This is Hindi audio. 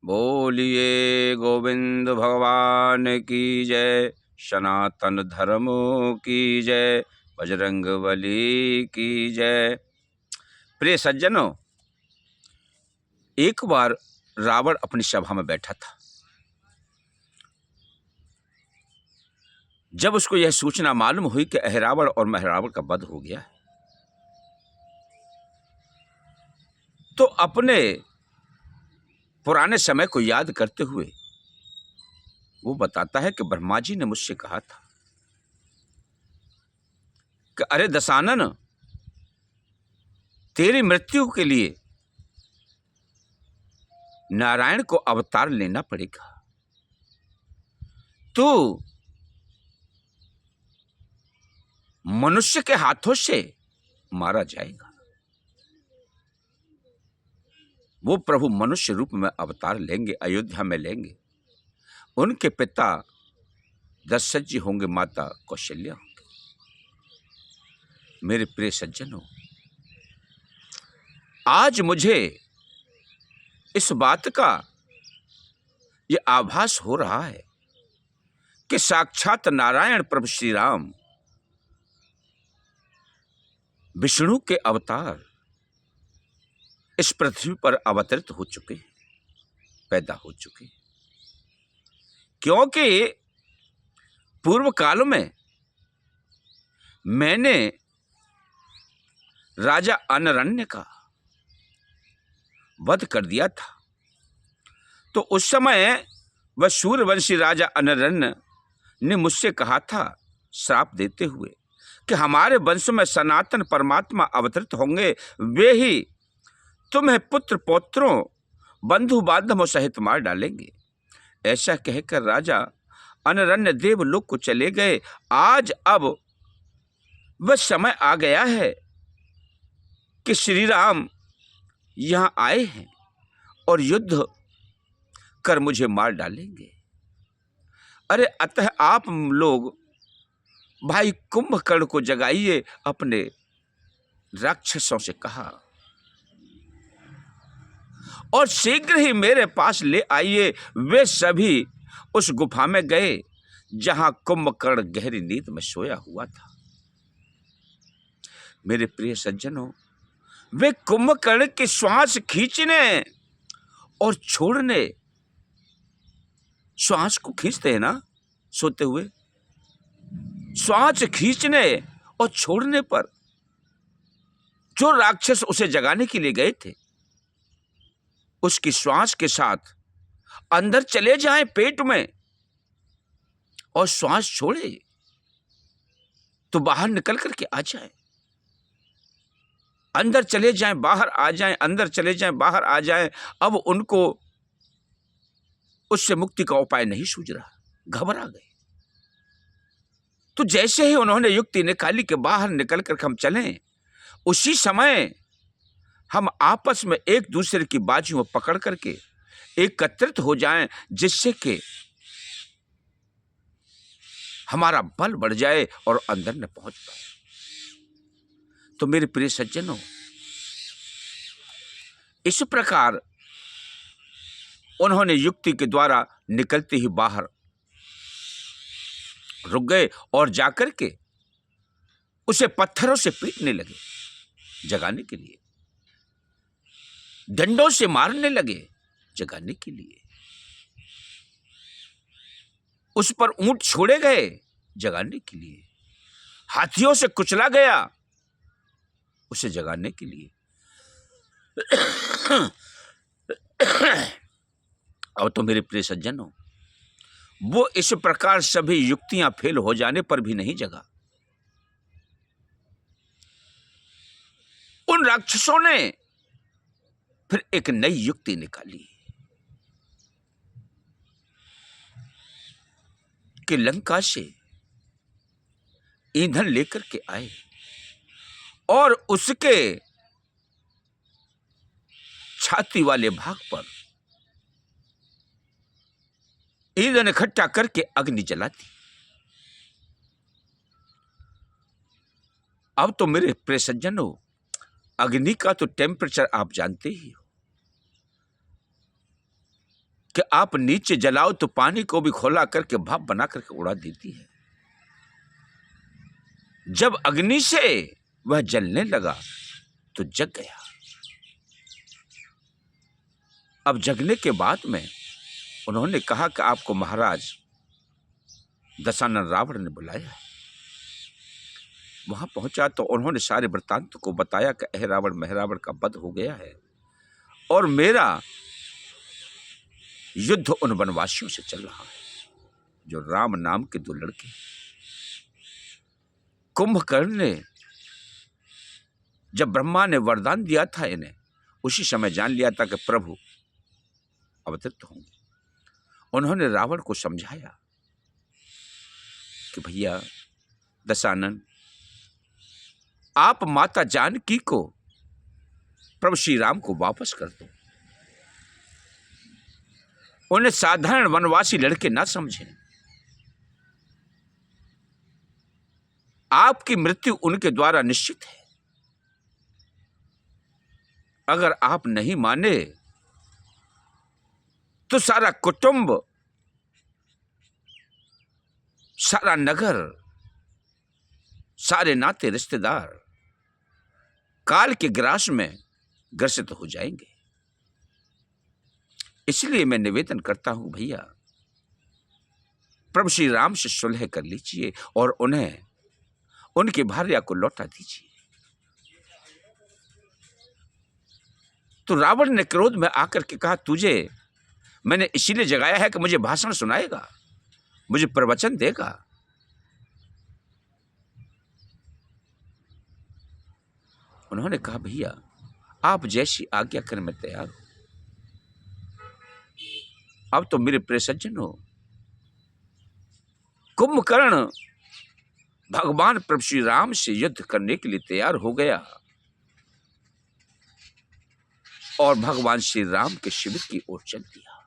बोलिए गोविंद भगवान की जय, सनातन धर्म की जय, बजरंग बली की जय। प्रिय सज्जनों, एक बार रावण अपनी सभा में बैठा था। जब उसको यह सूचना मालूम हुई कि अहिरावण और महरावण का वध हो गया है, तो अपने पुराने समय को याद करते हुए वो बताता है कि ब्रह्मा जी ने मुझसे कहा था कि अरे दशानन, तेरी मृत्यु के लिए नारायण को अवतार लेना पड़ेगा। तू मनुष्य के हाथों से मारा जाएगा। वो प्रभु मनुष्य रूप में अवतार लेंगे, अयोध्या में लेंगे। उनके पिता दशरथ जी होंगे, माता कौशल्या होंगे। मेरे प्रिय सज्जनों, आज मुझे इस बात का ये आभास हो रहा है कि साक्षात नारायण प्रभु श्री राम विष्णु के अवतार इस पृथ्वी पर अवतरित हो चुके, पैदा हो चुके। क्योंकि पूर्व काल में मैंने राजा अनरण्य का वध कर दिया था। तो उस समय वह सूर्यवंशी राजा अनरण्य ने मुझसे कहा था, श्राप देते हुए, कि हमारे वंश में सनातन परमात्मा अवतरित होंगे, वे ही तुम्हें पुत्र पौत्रों बंधु बांधवों सहित मार डालेंगे। ऐसा कहकर राजा अनरण्य देवलोक को चले गए। आज अब वह समय आ गया है कि श्री राम यहां आए हैं और युद्ध कर मुझे मार डालेंगे। अरे अतः आप लोग भाई कुंभकर्ण को जगाइए। अपने राक्षसों से कहा और शीघ्र ही मेरे पास ले आइए। वे सभी उस गुफा में गए जहां कुंभकर्ण गहरी नींद में सोया हुआ था। मेरे प्रिय सज्जनों, वे कुंभकर्ण की श्वास खींचने और छोड़ने, श्वास को खींचते हैं ना सोते हुए, श्वास खींचने और छोड़ने पर जो राक्षस उसे जगाने के लिए गए थे, उसकी श्वास के साथ अंदर चले जाएं पेट में और श्वास छोड़े तो बाहर निकल करके आ जाए। अंदर चले जाएं, बाहर आ जाएं, अंदर चले जाएं, बाहर आ जाएं। अब उनको उससे मुक्ति का उपाय नहीं सूझ रहा, घबरा गए। तो जैसे ही उन्होंने युक्ति निकाली कि बाहर निकल कर हम चलें, उसी समय हम आपस में एक दूसरे की बाजुओं पकड़ करके एकत्रित हो जाएं, जिससे कि हमारा बल बढ़ जाए और अंदर न पहुंच पाए। तो मेरे प्रिय सज्जनों, इस प्रकार उन्होंने युक्ति के द्वारा निकलते ही बाहर रुक गए और जाकर के उसे पत्थरों से पीटने लगे जगाने के लिए, डंडों से मारने लगे जगाने के लिए। उस पर ऊंट छोड़े गए जगाने के लिए, हाथियों से कुचला गया उसे जगाने के लिए। और तो मेरे प्रिय सज्जनों, वो इस प्रकार सभी युक्तियां फेल हो जाने पर भी नहीं जगा। उन राक्षसों ने फिर एक नई युक्ति निकाली कि लंका से ईंधन लेकर के आए और उसके छाती वाले भाग पर ईंधन इकट्ठा करके अग्नि जलाती। अब तो मेरे प्रिय सज्जनों, अग्नि का तो टेम्परेचर आप जानते ही हो। कि आप नीचे जलाओ तो पानी को भी खोला करके भाप बना करके उड़ा देती है। जब अग्नि से वह जलने लगा तो जग गया। अब जगने के बाद में उन्होंने कहा कि आपको महाराज दशानन रावण ने बुलाया है। वहां पहुंचा तो उन्होंने सारे वृत्तांत को बताया कि अह रावण महरावण का वध हो गया है और मेरा युद्ध उन वनवासियों से चल रहा है जो राम नाम के दो लड़के। कुंभकर्ण ने जब ब्रह्मा ने वरदान दिया था इन्हें, उसी समय जान लिया था कि प्रभु अवतरित होंगे। उन्होंने रावण को समझाया कि भैया दशानन, आप माता जानकी को प्रभु श्री राम को वापस कर दो। उन्हें साधारण वनवासी लड़के ना समझें। आपकी मृत्यु उनके द्वारा निश्चित है। अगर आप नहीं माने तो सारा कुटुंब, सारा नगर, सारे नाते रिश्तेदार काल के ग्रास में ग्रसित हो जाएंगे। इसलिए मैं निवेदन करता हूं भैया, प्रभु श्री राम से सुलह कर लीजिए और उन्हें उनकी भार्या को लौटा दीजिए। तो रावण ने क्रोध में आकर के कहा, तुझे मैंने इसीलिए जगाया है कि मुझे भाषण सुनाएगा, मुझे प्रवचन देगा। उन्होंने कहा, भैया आप जैसी आज्ञा करने में तैयार हूं। अब तो मेरे प्रिय सज्जन हो, कुंभकर्ण भगवान प्रभु श्री राम से युद्ध करने के लिए तैयार हो गया और भगवान श्री राम के शिविर की ओर चल दिया।